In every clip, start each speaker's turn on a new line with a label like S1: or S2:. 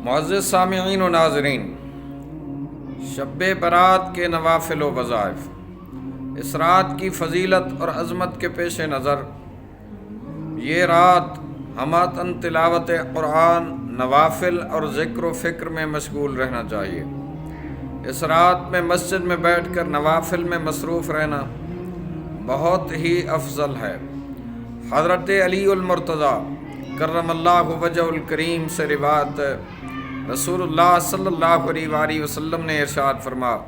S1: معزز سامعین و ناظرین، شب برات کے نوافل و وظائف، اس رات کی فضیلت اور عظمت کے پیش نظر یہ رات ہماتن تلاوت قرآن، نوافل اور ذکر و فکر میں مشغول رہنا چاہیے۔ اس رات میں مسجد میں بیٹھ کر نوافل میں مصروف رہنا بہت ہی افضل ہے۔ حضرت علی المرتضیٰ کرم اللہ وجہ الکریم سے روایت، رسول اللہ صلی اللہ علیہ وآلہ وسلم نے ارشاد فرمایا،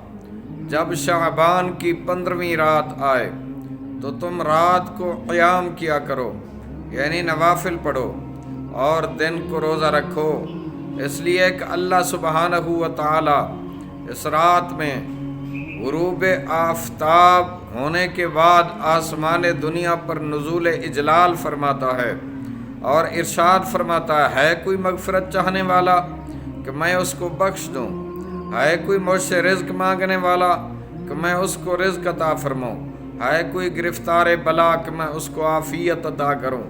S1: جب شعبان کی 15ویں رات آئے تو تم رات کو قیام کیا کرو، یعنی نوافل پڑھو، اور دن کو روزہ رکھو، اس لیے کہ اللہ سبحانہ و تعالی اس رات میں غروب آفتاب ہونے کے بعد آسمان دنیا پر نزول اجلال فرماتا ہے اور ارشاد فرماتا ہے کوئی مغفرت چاہنے والا کہ میں اس کو بخش دوں، ہے کوئی مجھ سے رزق مانگنے والا کہ میں اس کو رزق عطا فرماؤں، ہے کوئی گرفتار بلا کہ میں اس کو عافیت عطا کروں،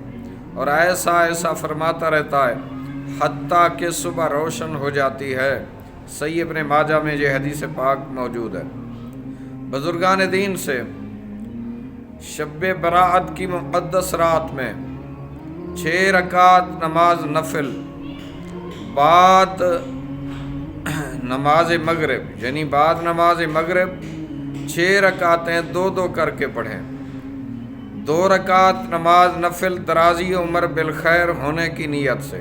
S1: اور ایسا ایسا فرماتا رہتا ہے حتیٰ کہ صبح روشن ہو جاتی ہے۔ صحیح ابن ماجہ میں یہ حدیث پاک موجود ہے۔ بزرگان دین سے شب برات کی مقدس رات میں 6 رکعت نماز نفل بعد نماز مغرب، یعنی بعد نماز مغرب 6 رکعتیں 2 کر کے پڑھیں۔ 2 رکعت نماز نفل درازی عمر بالخیر ہونے کی نیت سے،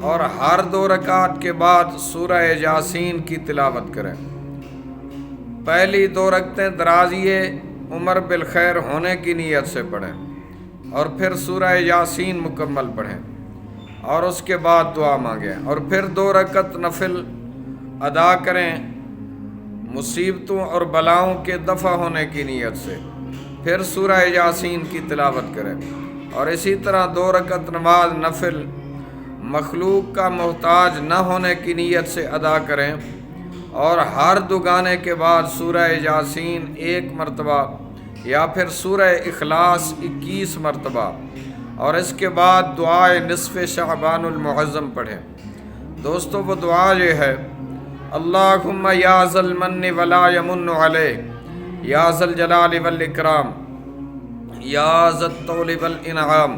S1: اور ہر 2 رکعت کے بعد سورہ یاسین کی تلاوت کریں۔ پہلی 2 رکعتیں درازی عمر بالخیر ہونے کی نیت سے پڑھیں اور پھر سورہ یاسین مکمل پڑھیں، اور اس کے بعد دعا مانگیں، اور پھر 2 رکعت نفل ادا کریں مصیبتوں اور بلاؤں کے دفع ہونے کی نیت سے، پھر سورہ یاسین کی تلاوت کریں، اور اسی طرح 2 رکعت نماز نفل مخلوق کا محتاج نہ ہونے کی نیت سے ادا کریں، اور ہر دگانے کے بعد سورہ یاسین 1 مرتبہ یا پھر سورہ اخلاص 21 مرتبہ، اور اس کے بعد دعائے نصف شعبان المعظم پڑھیں۔ دوستو، وہ دعا یہ ہے، اللہم یا ذا المن ولا یمن علیک، یا ذا الجلال والاکرام، یا ذا الطول والانعام،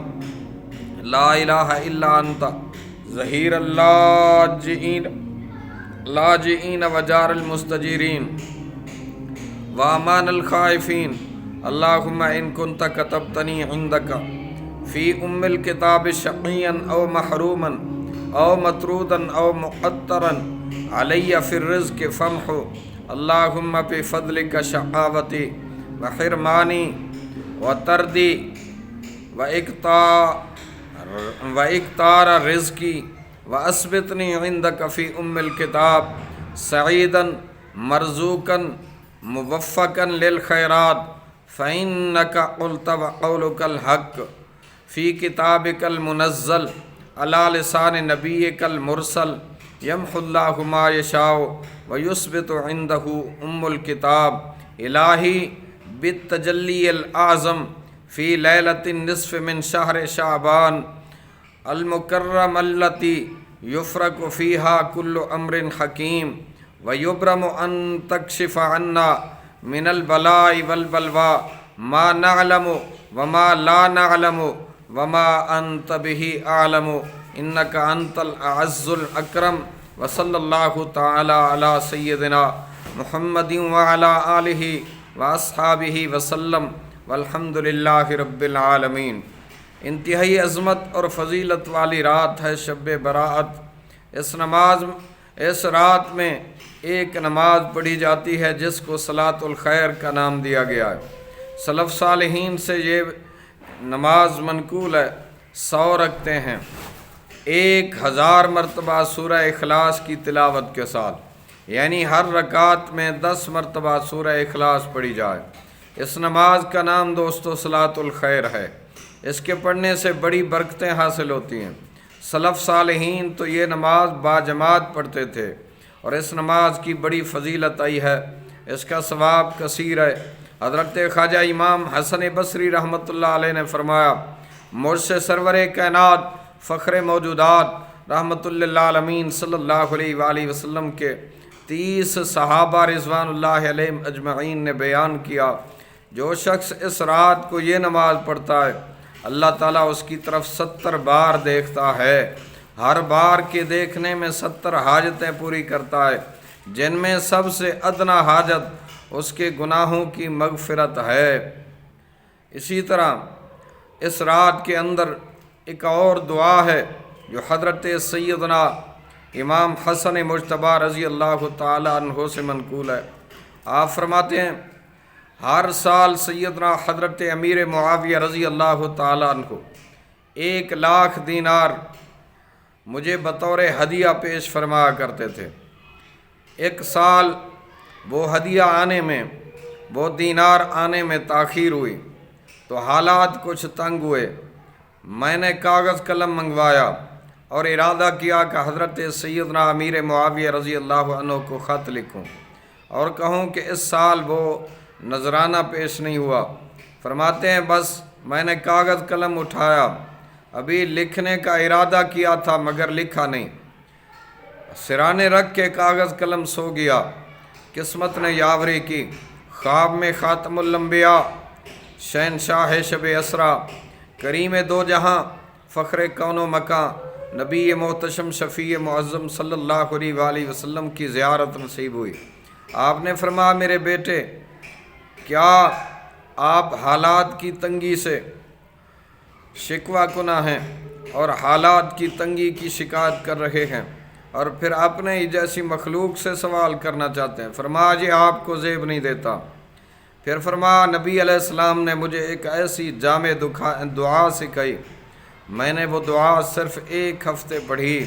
S1: لا الہ الا انت ظہیر اللاجئین وجار المستجیرین وامان الخائفین، اللہم ان کنت کتبتنی عندک فی الکتاب شقیا او محروما او مطرودا او مقترا علی فی الرزق فامحو، اللہم بفضلک شقاوتی وحرمانی وتردی واکتار رزقی واثبتنی عندک فی الکتاب سعیدا مرزوقا موفقا للخیرات، فإنک قلت وقولک الحق فی کتابک المنزل علی لسان نبیک المرسل، یمحو اللہ ما یشاء ویثبت عندہ الکتاب، الہی بالتجلی الاعظم فی لیلۃ النصف من شہر شعبان المکرم التی یفرق فیہا کل امر حکیم ویبرم ان تکشف عنا من البلاء والبلوى ما نعلم وما لا نعلم وما انت به اعلم انك انت الاعز الاکرم، وصلی اللہ تعالی علی سیدنا محمد وعلی آلہ واصحابہ وسلم، والحمد للہ رب العالمین۔ انتہائی عظمت اور فضیلت والی رات ہے شب برات۔ اس رات میں ایک نماز پڑھی جاتی ہے جس کو صلاۃ الخیر کا نام دیا گیا ہے۔ سلف صالحین سے یہ نماز منقول ہے، 100 رکھتے ہیں، 1000 مرتبہ سورہ اخلاص کی تلاوت کے ساتھ، یعنی ہر رکعت میں 10 مرتبہ سورہ اخلاص پڑھی جائے۔ اس نماز کا نام دوستو صلاۃ الخیر ہے۔ اس کے پڑھنے سے بڑی برکتیں حاصل ہوتی ہیں۔ سلف صالحین تو یہ نماز باجماعت پڑھتے تھے، اور اس نماز کی بڑی فضیلت آئی ہے، اس کا ثواب کثیر ہے۔ حضرت خواجہ امام حسن بصری رحمۃ اللہ علیہ نے فرمایا، مجھ سے سرور کائنات فخر موجودات رحمۃ للعالمین صلی اللہ علیہ وآلہ وسلم کے 30 صحابہ رضوان اللہ علیہم اجمعین نے بیان کیا، جو شخص اس رات کو یہ نماز پڑھتا ہے اللہ تعالیٰ اس کی طرف 70 بار دیکھتا ہے، ہر بار کے دیکھنے میں 70 حاجتیں پوری کرتا ہے، جن میں سب سے ادنا حاجت اس کے گناہوں کی مغفرت ہے۔ اسی طرح اس رات کے اندر ایک اور دعا ہے جو حضرت سیدنا امام حسن مجتبیٰ رضی اللہ تعالیٰ عنہ سے منقول ہے۔ آپ فرماتے ہیں ہر سال سیدنا حضرت امیر معاویہ رضی اللہ تعالیٰ عنہ 1,00,000 دینار مجھے بطور ہدیہ پیش فرمایا کرتے تھے۔ ایک سال وہ ہدیہ آنے میں، وہ دینار آنے میں تاخیر ہوئی تو حالات کچھ تنگ ہوئے۔ میں نے کاغذ قلم منگوایا اور ارادہ کیا کہ حضرت سیدنا امیر معاویہ رضی اللہ عنہ کو خط لکھوں اور کہوں کہ اس سال وہ نذرانہ پیش نہیں ہوا۔ فرماتے ہیں بس میں نے کاغذ قلم اٹھایا، ابھی لکھنے کا ارادہ کیا تھا مگر لکھا نہیں، سرانے رکھ کے کاغذ قلم سو گیا۔ قسمت نے یاوری کی، خواب میں خاتم الانبیاء، شہنشاہ شب اسرا، کریم دو جہاں، فخر کون و مکان، نبی محتشم شفیع معظم صلی اللہ علیہ وآلہ وسلم کی زیارت نصیب ہوئی۔ آپ نے فرمایا میرے بیٹے، کیا آپ حالات کی تنگی سے شکوہ کناں ہیں اور حالات کی تنگی کی شکایت کر رہے ہیں اور پھر اپنے ہی جیسی مخلوق سے سوال کرنا چاہتے ہیں؟ فرمایا جی آپ کو زیب نہیں دیتا۔ پھر فرمایا نبی علیہ السلام نے مجھے ایک ایسی جامع دعا سکھائی، میں نے وہ دعا صرف 1 ہفتے پڑھی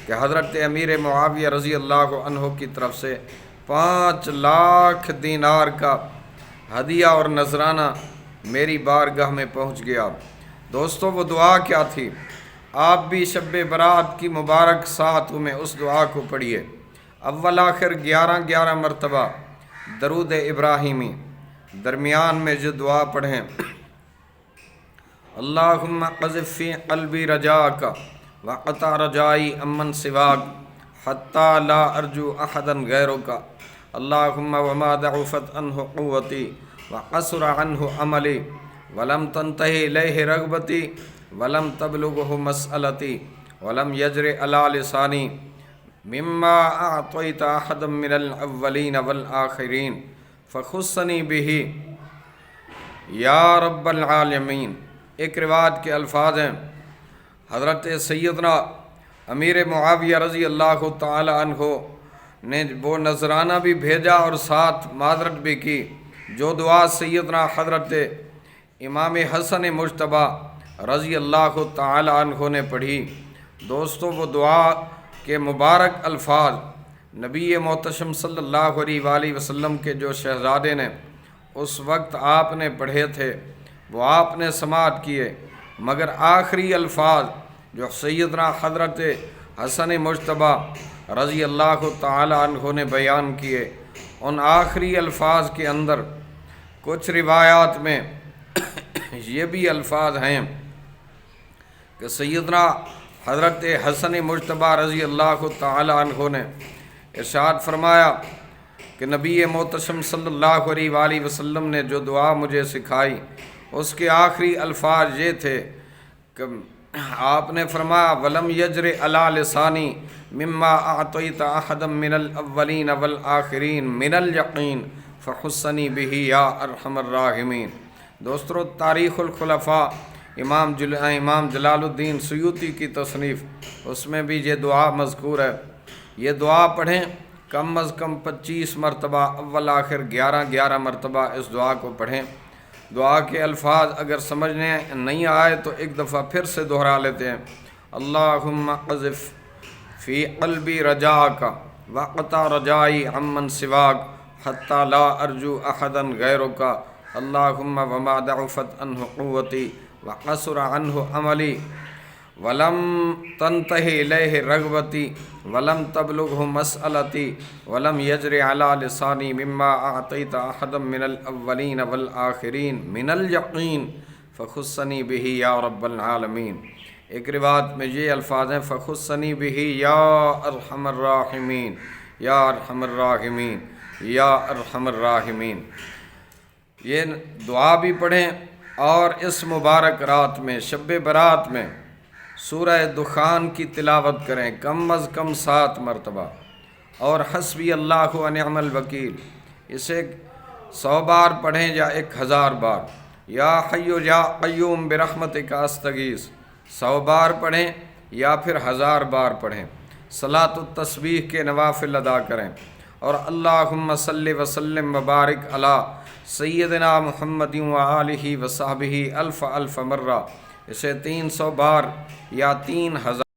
S1: کہ حضرت امیر معاویہ رضی اللہ عنہ کی طرف سے 5,00,000 دینار کا ہدیہ اور نذرانہ میری بارگاہ میں پہنچ گیا۔ دوستو وہ دعا کیا تھی؟ آپ بھی شب برات کی مبارک ساعتوں میں اس دعا کو پڑھیے، اول آخر 11 مرتبہ درود ابراہیمی، درمیان میں جو دعا پڑھیں اللہم قذف فی قلبی رجاک وقطع رجائی امن سواک حتی لا ارجو احدا غیرک اللہم وما ضعفت عنہ قوتی وقصر عنہ عملی ولم تنتہی الیہ رغبتی ولم تبلغہ مسئلتی ولم یجر علی لسانی مما اعطیت احدا من الاولین والآخرین فخصنی بہ یا رب العالمین۔ ایک روایت کے الفاظ ہیں حضرت سیدنا امیر معاویہ رضی اللہ تعالی عنہ نے وہ نذرانہ بھی بھیجا اور ساتھ معذرت بھی کی، جو دعا سیدنا حضرت امام حسن مجتبیٰ رضی اللہ تعالی عنہ نے پڑھی۔ دوستو وہ دعا کے مبارک الفاظ نبی محتشم صلی اللہ علیہ وآلہ وسلم کے جو شہزادے نے اس وقت آپ نے پڑھے تھے وہ آپ نے سماعت کیے، مگر آخری الفاظ جو سیدنا حضرت حسن مجتبیٰ رضی اللہ تعالی عنہ نے بیان کیے، ان آخری الفاظ کے اندر کچھ روایات میں یہ بھی الفاظ ہیں کہ سیدنا حضرت حسن مجتبیٰ رضی اللہ تعالی عنہ نے ارشاد فرمایا کہ نبی محتشم صلی اللہ علیہ وآلہ وسلم نے جو دعا مجھے سکھائی اس کے آخری الفاظ یہ تھے کہ آپ نے فرمایا ولم یجر علی لسانی مما اعطیت احدا من الاولین والآخرین من الیقین فخصنی بہ یا ارحم الراحمین۔ دوستو تاریخ الخلفاء امام جلال الدین سیوطی کی تصنیف، اس میں بھی یہ دعا مذکور ہے۔ یہ دعا پڑھیں کم از کم 25 مرتبہ، اول آخر 11 مرتبہ اس دعا کو پڑھیں۔ دعا کے الفاظ اگر سمجھنے نہیں آئے تو ایک دفعہ پھر سے دہرا لیتے ہیں۔ اللہم قذف فی قلبی رجاک وقطع رجائی عمن سواک حتی لا ارجو احدا غیرک اللہم وما ضعفت عنہ قوتی وقصر عنہ عملی ولم تنتہی الیہ رغبتی ولم تبلغہ مسئلتی ولم یجر علی لسانی مما اعطیت احدا من الاولین والآخرین من الیقین فخصنی بہ یا رب العالمین۔ ایک روایت میں یہ الفاظ ہیں فخصنی بہ یا ارحم الراحمین، یا ارحم الراحمین، یا ارحم الراحمین۔ یہ دعا بھی پڑھیں، اور اس مبارک رات میں شب برات میں سورہ دخان کی تلاوت کریں کم از کم 7 مرتبہ، اور حسبی اللہ و نعم الوکیل اسے 100 بار پڑھیں یا 1000 بار، یا حی یا قیوم برحمتک استغیث 100 بار پڑھیں یا پھر 1000 بار پڑھیں۔ صلاۃ التسبیح کے نوافل ادا کریں، اور اللہم صلی وسلم وبارک علی سیدنا محمد و آلہ و صحبہ الف الف مرہ اسے 300 بار یا 3000